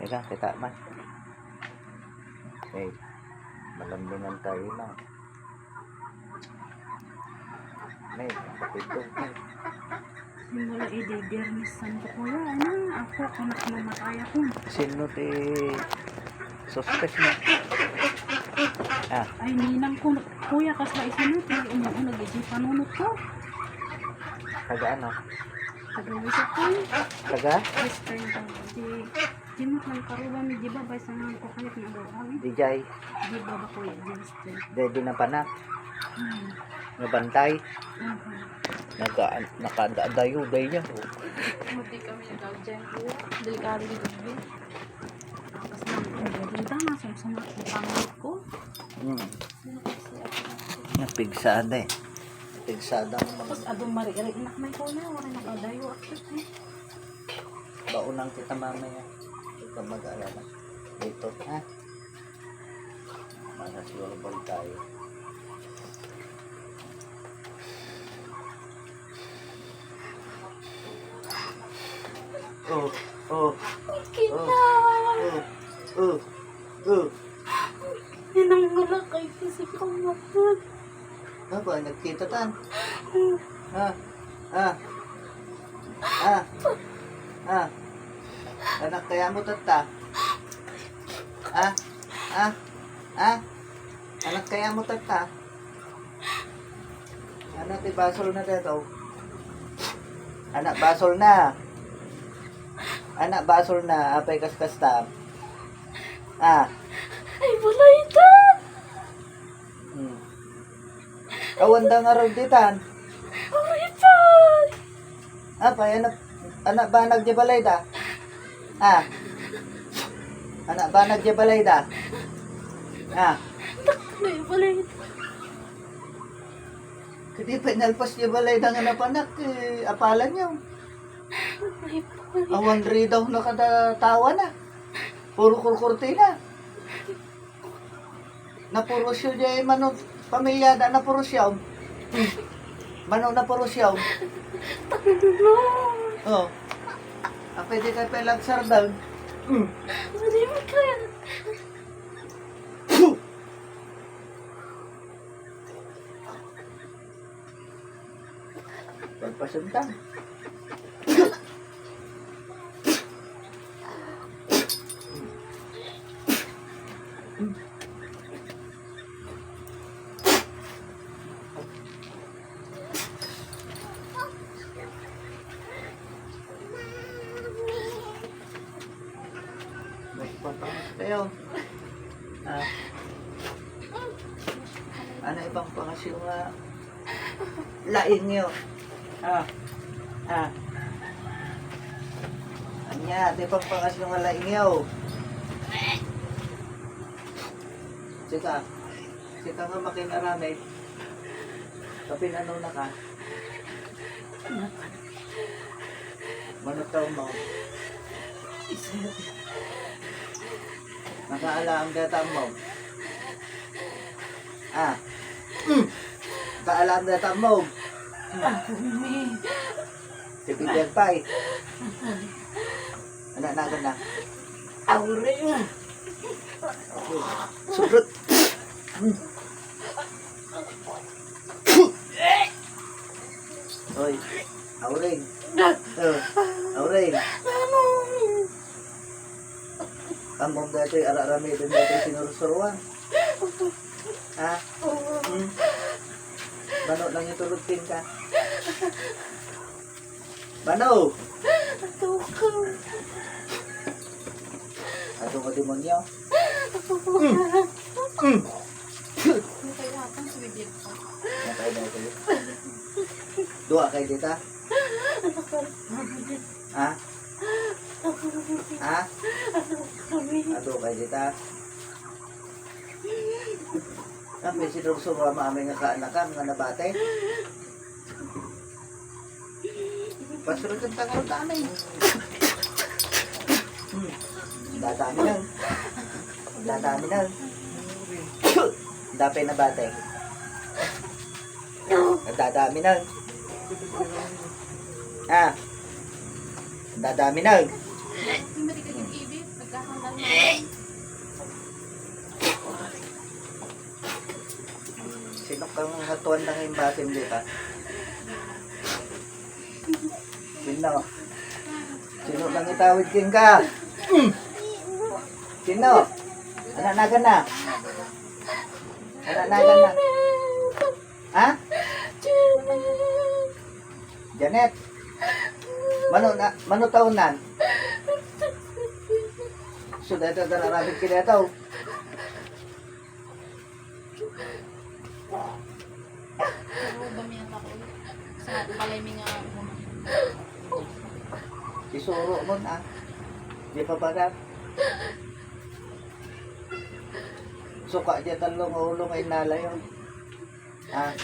Ika, kita man. Okay. Malambingan tayo lang. May, kapito. Simula i-Biyernes Santo kuya. Ano? Ako, kung mamatay ako. Sino ti suspect mo? Ah, Ay, ninang ko. Kuya, kasla isa na. Pero nag-isip panunot ko. taga ano? Taga-wisip ko. Taga? Western daw. Di mo lang karuban. Di ba ba sa mga ko kalit na daw? Dijay. Di ba ba kuya? Di Western. Dede na panak. Hmm. Nabantay. Okay. Nakadayo day niya. Mati kami nag-out dyan kuya. Delikado dito. Tapos nang nga sama ko pangit ko. Napigsada eh. Pigsada mo Tapos adong mari-iri inak may kuya. Wala nakadayo ako. baunang kita mamaya. Ito mag-alala. Dito, ha? Manasyolbal tayo. Oh. Kita! Yan ang malakay kasi kamatod. Ano ba? Nagkita tan? Anak kaya mo tata? Anak kaya mo tata? Anak ti basol na dito. Anak basol na. Anak basol na. Apay kas-kastam. Ay, balay ito! Kawanda nga raw ditan. Aray pa! Apay, anak ba nagjabalay da? Anak ba nagjabalay da? Ay, balay ito. Kadi pa inalpas jabalay da nga napanak. Apalan niyo. Ay, balay. Awan rin daw nakatawa na. Puro kurkurtina. Napuro siya dyan, mano, pamilyada na puro siya. Mano na puro siya. Oh. Pwede kayo pelag sardaw. Hindi mo kaya. Pagpasunta. Magpapangas kayo. Ano ibang pangas yung laing nyo? Anya, di pang pangas yung laing nyo. Sika nga makinaramay. Kapinanaw na ka. Manutaw mo. Nakaala ang data mo. Nakaala ang data mo. Tipigyan pa eh. Anak na na. Aure nga. Surut. Oy, auring. Auring. Ang mong dati, ararami din dati sinurusuruan. Bano lang yung tulugtin ka. Bano! Ato ka demonyo. Natay na ito. Dua kayo dita? Ato kayo dita? May sinursuruan maamay nga kaanakan nga nabate. Pasunod ang tangarot tanay. Dadami lang. Dadami lang. Dapay na bate. Dadami lang. Dadami lang. Hindi ka nag-ibig. Sasaktan naman. Sino kang hatuan ng imbatim dito? Sino? Sino nang itawid king ka? Sino? Ananagan na? Ananagan na? Ha? Janet? Mano taonan? Sudah ito dararabit kina ito. Pero bamiyan ako. Sa paliming nga ako. Isuro mo na. Di pa bagat. Suka dya talong ulong ay nala yun. Ha?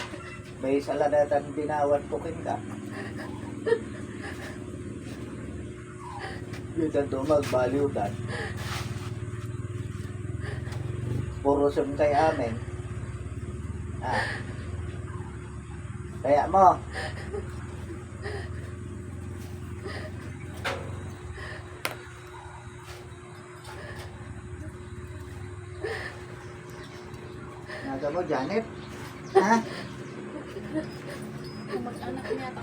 May saladatan binawat ko ka. Yun ang magbaliwdan. Puro sumkay amin. Ha? Kaya mo. Naga mo, Janet? Ha? Kung mag-anak niya ako.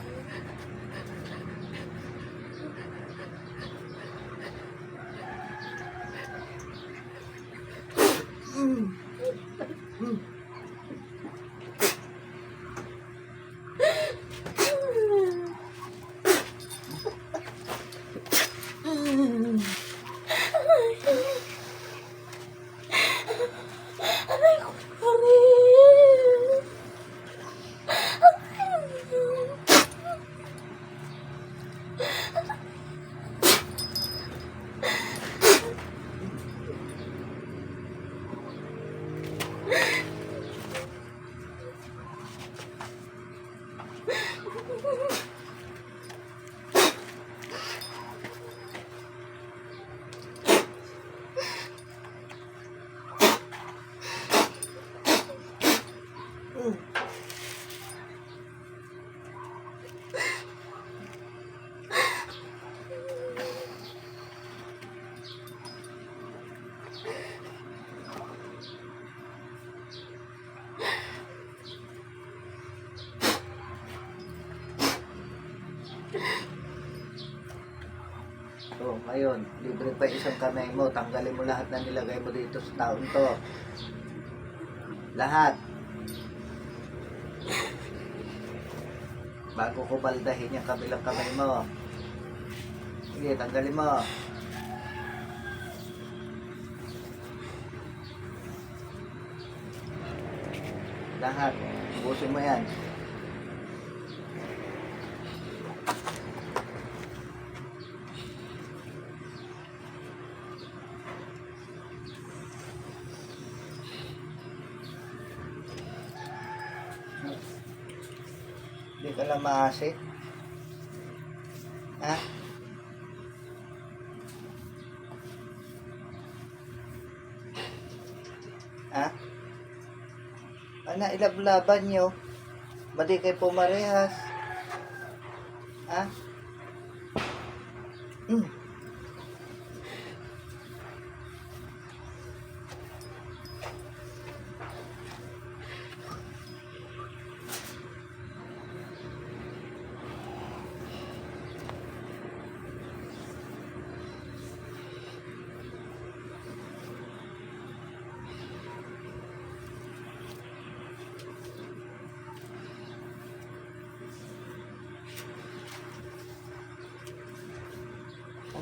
So, ngayon, libre pa isang kamay mo. Tanggalin mo lahat na nilagay mo dito sa taon to. Lahat. Bago ko baldahin yung kabilang kamay mo. Sige, tanggalin mo. Lahat. Ubusin mo yan. Hindi ka lang maasit. Ha? Ha? Ana, ilablaban nyo. Madi kayo pumarehas. Ha?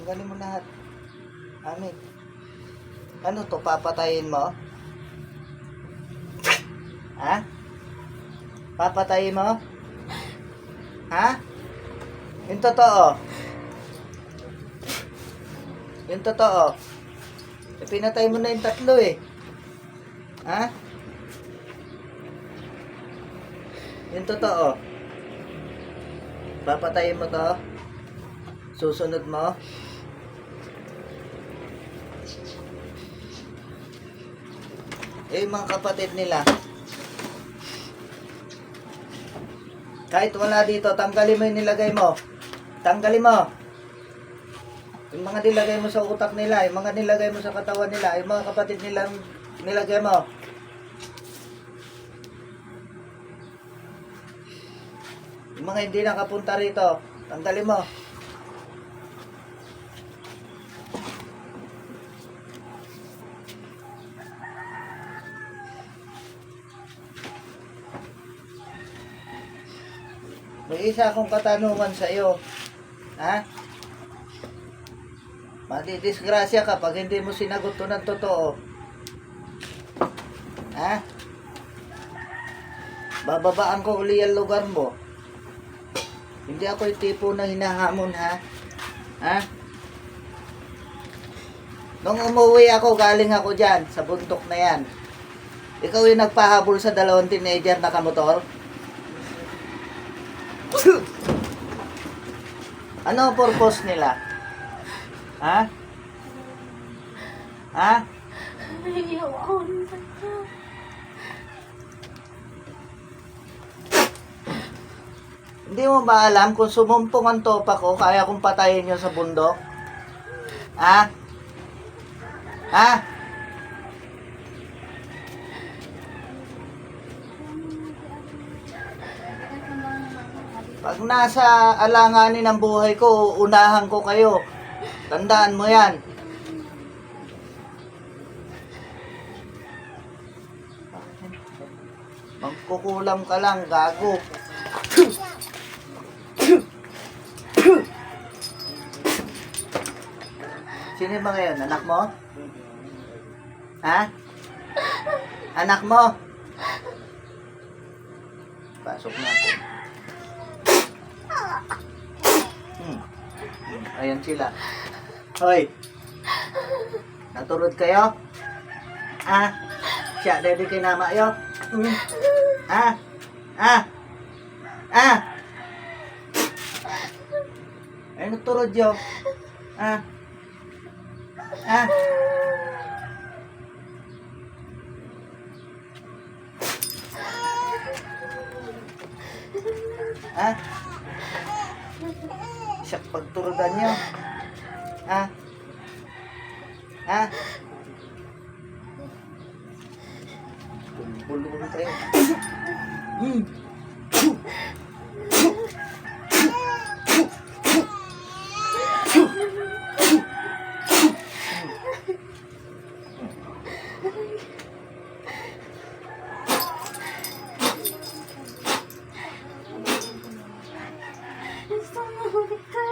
Tanggalin mo lahat. Amin. Ano to? Papatayin mo? Ha? Papatayin mo? Ha? Yung totoo. Yung totoo. E, pinatay mo na yung tatlo eh. Ha? Yung totoo. Papatayin mo to? Susunod mo? Eh, yung mga kapatid nila. Kahit wala dito, tanggalin mo yung nilagay mo. Tanggalin mo. Yung mga nilagay mo sa utak nila, yung mga nilagay mo sa katawan nila, yung mga kapatid nilang nilagay mo. Yung mga hindi nakapunta rito, tanggalin mo. May isa akong katanungan sa iyo. Ha? Madidisgrasya ka pag hindi mo sinagot to ng totoo. Ha? Bababaan ko uli ang lugar mo. Hindi ako yung tipo na hinahamon, ha? Ha? Nung umuwi ako, galing ako dyan, sa bundok na yan. Ikaw yung nagpahabol sa 2 teenager na kamotor? Ano ang purpose nila? Ha? Ha? Ayaw ako nito. Hindi mo ba alam kung sumumpong ang topa ko, kaya kong patayin yun sa bundok? Ha? Ha? Pag nasa alanganin ng buhay ko, unahan ko kayo. Tandaan mo yan. Magkukulam ka lang, gago. Sino yung mga yun? Anak mo? Ha? Anak mo? Pasok natin. Ayan sila. Hoy! Naturod kayo? Ah? Siya, daddy kay nama yo? Ah? Ah? Ah? Ay, naturod yo? Ah? Ah? Ah? Siya pagturudan nyo. Ah? Ah? Bulungan kayo. Gusto mo ulit ka.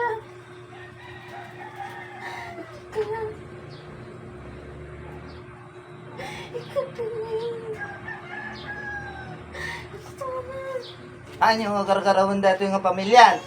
Ano yung karkarawan dito yung pamilya?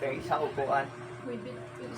Kaya isang upuan. Wait, wait, wait.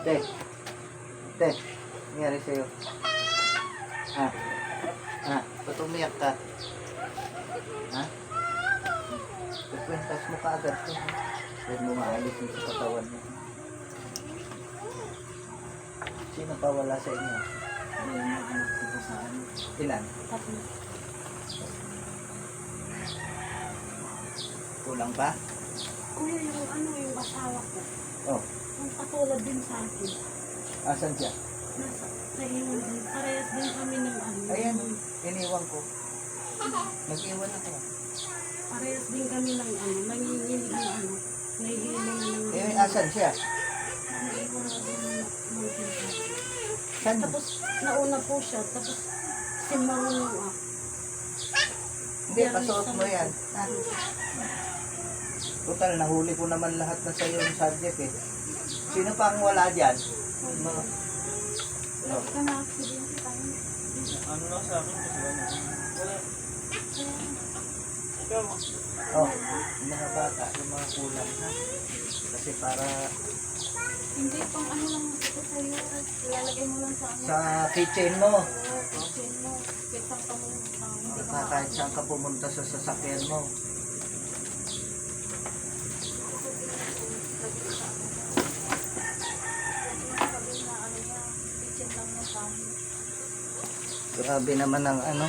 Te. Te. Nangyari sa'yo. Ha? Ha? Ba't umiyak ka? Ha? Pagkwentas mo ka agad to. Huwag mo maalis yung sa katawan mo. Sino pa wala sa inyo? Yung mga anak ko po sa ano. Ilan? Tatlo. Kulang pa? Kuya, yung ano, yung asawa ko. Oh. Ang katulad din sa akin. Asan siya? Nasa, sa iwan din. Parehas din kami ng ano. Ayan. Iniwan ko. Nag-iwan ako. Parehas din kami ng ano. Nanginginig na ano. Nahihilo na ng... Eh, asan siya? Naiwan na din ng pinto. Saan? Tapos, nauna po siya. Tapos, si Marunong ako. Hindi, pasuot mo yan. Ha? Total, nahuli ko naman lahat na sa'yo yung subject eh. Sino pa ang wala dyan? Mga... Lagi ka na aksidente tayo. Ano lang sa akin kasi wala. Wala. Ikaw. Oh, yung mga bata, yung mga kulang ha. Kasi para Hindi, pang ano lang ito sa'yo. Ilalagay mo lang sa ano. sa kitchen mo. Oo, kitchen mo. Kitang ka mo. Hindi ka Kahit saan ka pumunta sa sasakyan mo. Grabe naman ang ano.